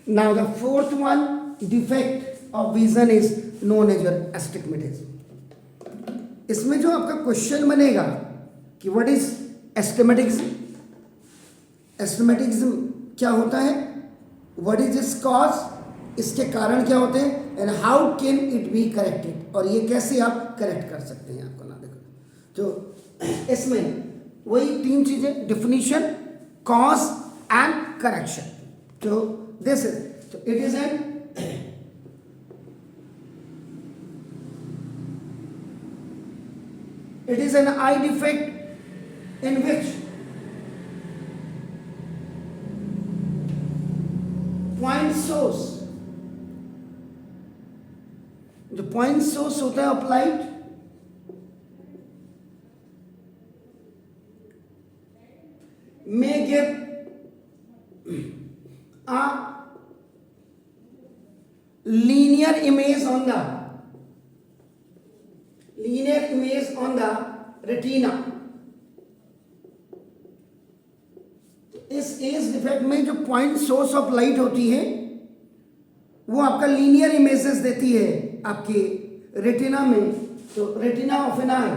Now the fourth one defect of vision is known as your astigmatism. इसमें जो आपका question बनेगा कि व्हाट इज एस्टिमेटिज्म, एस्टिमेटिज्म क्या होता है, व्हाट इज इट्स कॉज, इसके कारण क्या होते हैं, and how can it be corrected, और ये कैसे आप करेक्ट कर सकते हैं। आपको ना देखो तो इसमें वही तीन चीजें, डिफिनीशन, कॉज एंड करेक्शन। तो दिस इज, तो it is an it is an eye defect in which point source, जो point source होता है of light, may give a linear image on the retina। इस एज डिफेक्ट में जो point source of light होती है वो आपका लीनियर इमेजेस देती है आपके रेटिना में। तो रेटिना ऑफ एन आई,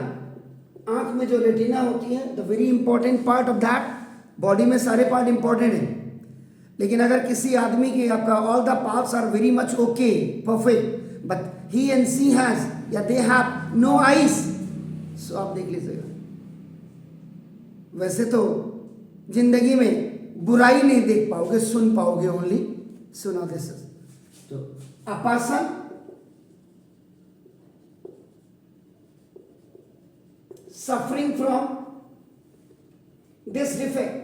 आंख में जो रेटिना होती है, the very important part of that, body में सारे पार्ट इंपॉर्टेंट हैं, लेकिन अगर किसी आदमी के आपका all the parts are very much okay perfect, but he and she has या they have no eyes, so आप देख लीजिएगा। वैसे तो जिंदगी में बुराई नहीं देख पाओगे, सुन पाओगे ओनली, सुना दिस। तो a person suffering from this defect,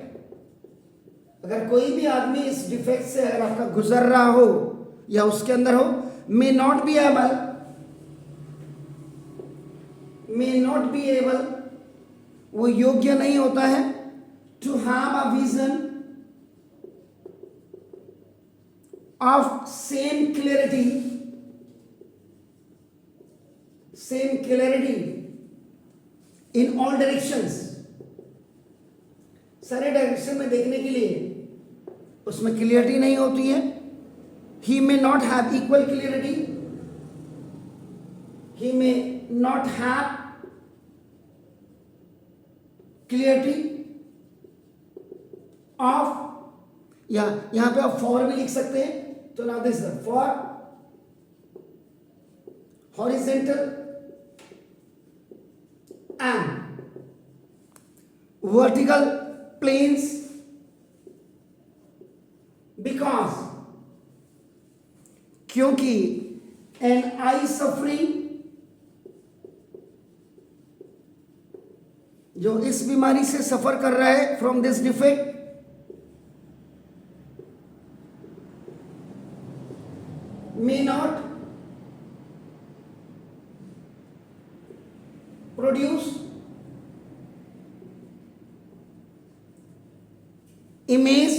अगर कोई भी आदमी इस डिफेक्ट से अगर आपका गुजर रहा हो या उसके अंदर हो, may not be able, वो योग्य नहीं होता है to have a vision of same clarity in all directions, सारे डायरेक्शन में देखने के लिए उसमें क्लियरिटी नहीं होती है। he may not have equal clarity, he may not have clarity of, या यहां पे आप फॉर भी लिख सकते हैं। तो now this for horizontal and vertical planes, because, क्योंकि एन आई सफरिंग, जो इस बीमारी से सफर कर रहा है from this defect, may not produce image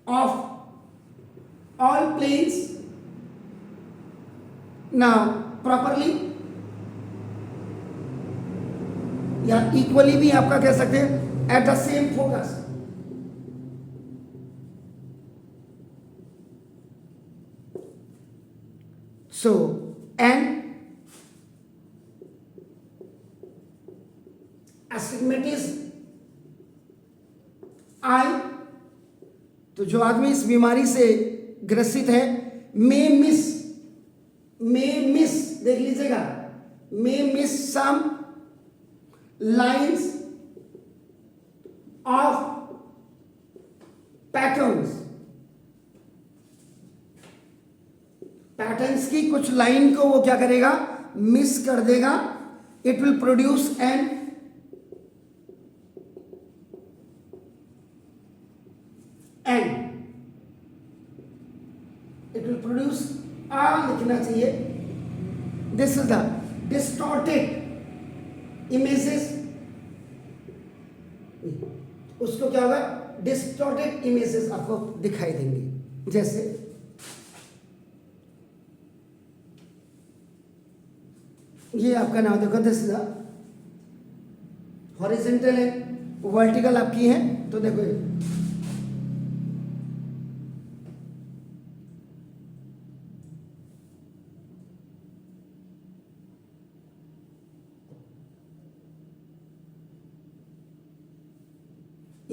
of all planes now properly, या इक्वली भी आपका कह सकते हैं at the same focus. So, and astigmatism आई, तो जो आदमी इस बीमारी से ग्रसित है, may miss, देख लीजिएगा, may miss some lines of patterns, patterns की कुछ लाइन को वो क्या करेगा, मिस कर देगा। It will produce an it will produce लिखना चाहिए, this is the distorted images, उसको क्या होगा, डिस्टॉर्टेड इमेजेस आपको दिखाई देंगे। जैसे ये आपका नाम देखो, दिस इज हॉरिजेंटल है, वर्टिकल आपकी है, तो देखो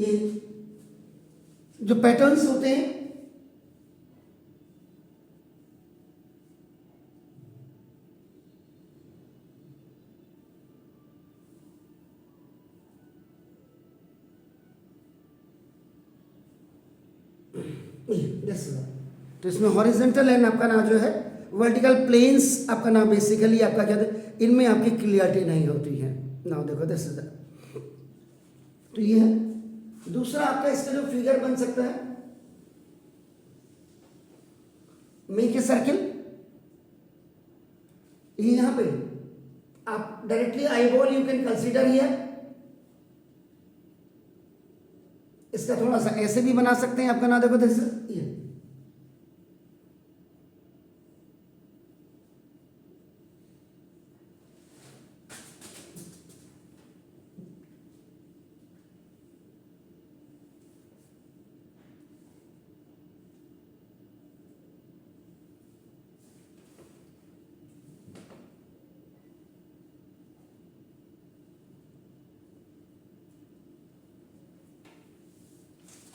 ये जो पैटर्न्स होते हैं तो इसमें हॉरिजेंटल एंड आपका ना जो है वर्टिकल प्लेन्स आपका ना बेसिकली आपका क्या है, इनमें आपकी क्लियरिटी नहीं होती है ना। देखो दिस इज तो ये है। दूसरा आपका इसका जो फिगर बन सकता है, मेक ए सर्किल, ये यहां पे आप directly eyeball you can consider here. इसका थोड़ा सा ऐसे भी बना सकते हैं आपका ना। देखो दिस ये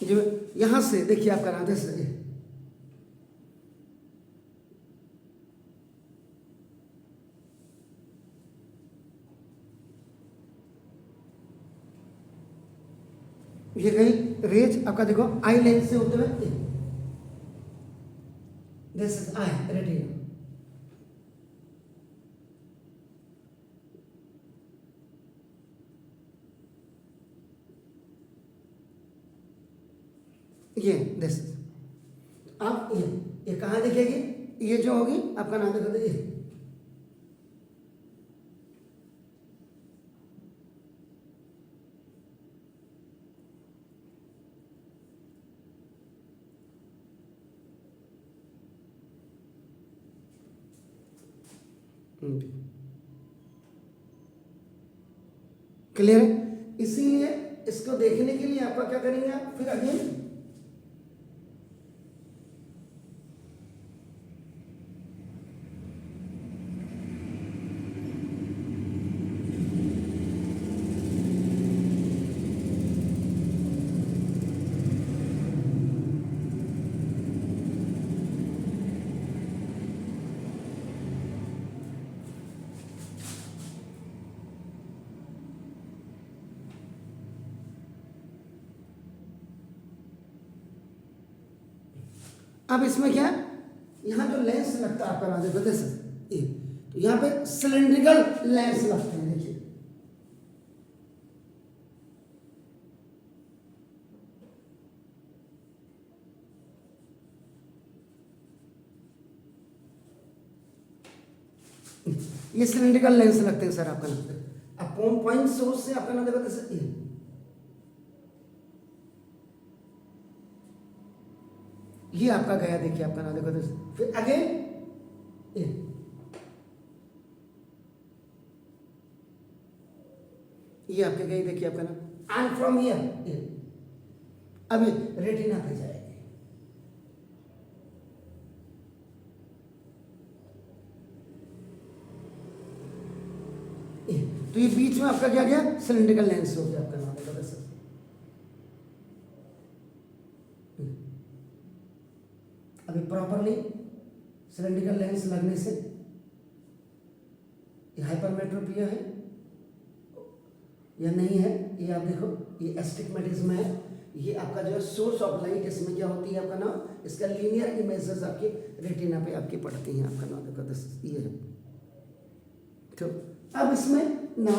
जो यहां से देखिए आपका ना दिस ये कहीं रेज आपका देखो आई लाइन से होते हुए दिस इज आई रेटिना। ये दिस आप ये कहाँ दिखेगी, ये जो होगी आपका नाम देखो क्लियर है। इसीलिए इसको देखने के लिए आपका क्या करेंगे आप फिर अगेन अब इसमें क्या है, यहाँ जो लेंस लगता है आपका ना देखो दिस ये, तो यहाँ पे सिलेंड्रिकल लेंस लगते हैं। देखिए ये सिलेंड्रिकल लेंस लगते हैं सर आपका ना। अब पॉइंट सोर्स से आपका ना देखो दिस ये आपका गया। देखिए आपका ना देखो दिस फिर अगेन ये आपके गई। देखिए आपका ना एंड फ्रॉम हियर अभी रेटिना पे जाएगी। तो ये बीच में आपका क्या गया, सिलेंड्रिकल लेंस हो गया आपका नाम देखो दिस। अभी प्रॉपरली सिलेंड्रिकल लेंस लगने से ये हाइपरमेट्रोपिया है या नहीं है, ये आप देखो ये एस्टिग्मेटिज्म है। ये आपका जो है सोर्स ऑफ लाइट, इसमें क्या होती है आपका नाम, इसका लीनियर इमेजेस आपके रेटिना पे आपकी पड़ती हैं आपका नाम देखो दिस ये है। तो अब इसमें ना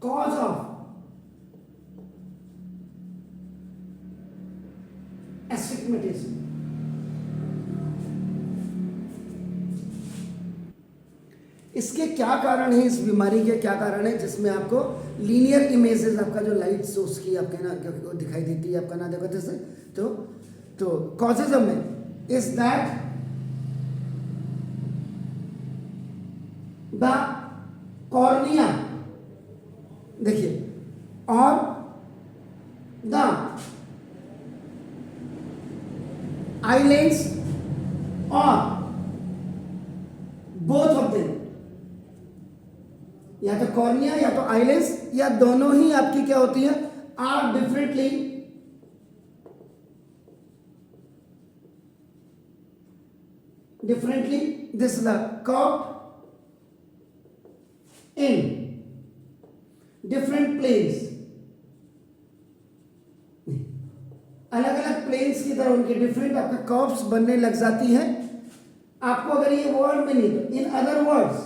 कॉज ऑफ एस्टिग्मेटिज्म, इसके क्या कारण है, इस बीमारी के क्या कारण है जिसमें आपको लीनियर इमेजेस आपका जो लाइट सोर्स की आपके ना दिखाई देती है आपका ना देखो जैसे। तो कॉजेज में इज दैट द कॉर्निया, देखिए, और द आई लेंस और बोथ ऑफ देम, या तो कॉर्निया या तो आईलेस या दोनों ही आपकी क्या होती है, or differently this is the curve in different planes, अलग अलग प्लेन्स की तरह उनके डिफरेंट आपका कर्व्स बनने लग जाती है। आपको अगर ये वर्ड में नहीं, तो इन अदर वर्ड्स,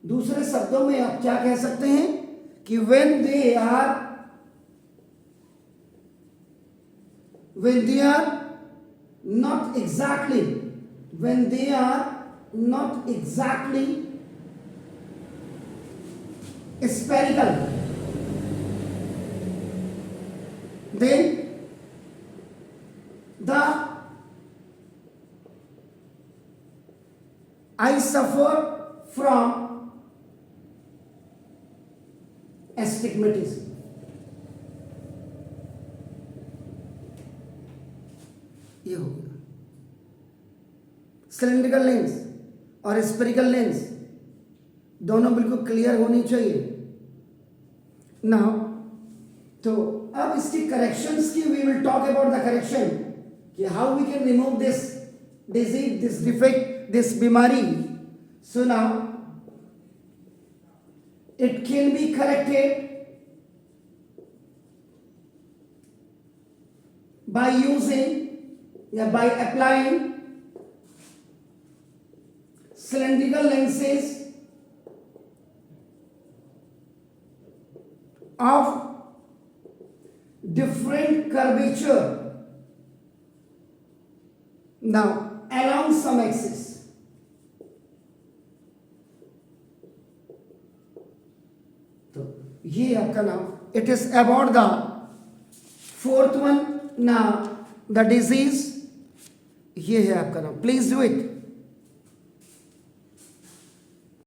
दूसरे शब्दों में आप क्या कह सकते हैं कि when they are not exactly spherical, then I suffer from astigmatism. ये हो गया। सिलेंड्रिकल लेंस और स्फेरिकल लेंस दोनों बिल्कुल क्लियर होनी चाहिए ना। तो अब इसकी करेक्शंस की we will talk about the correction कि how we can remove this disease, this defect, this bimari. So now it can be corrected by using by applying cylindrical lenses of different curvature now along some axis. तो ये आपका नाम, it is about the fourth one ना, the disease, ये है आपका नाम. Please do it.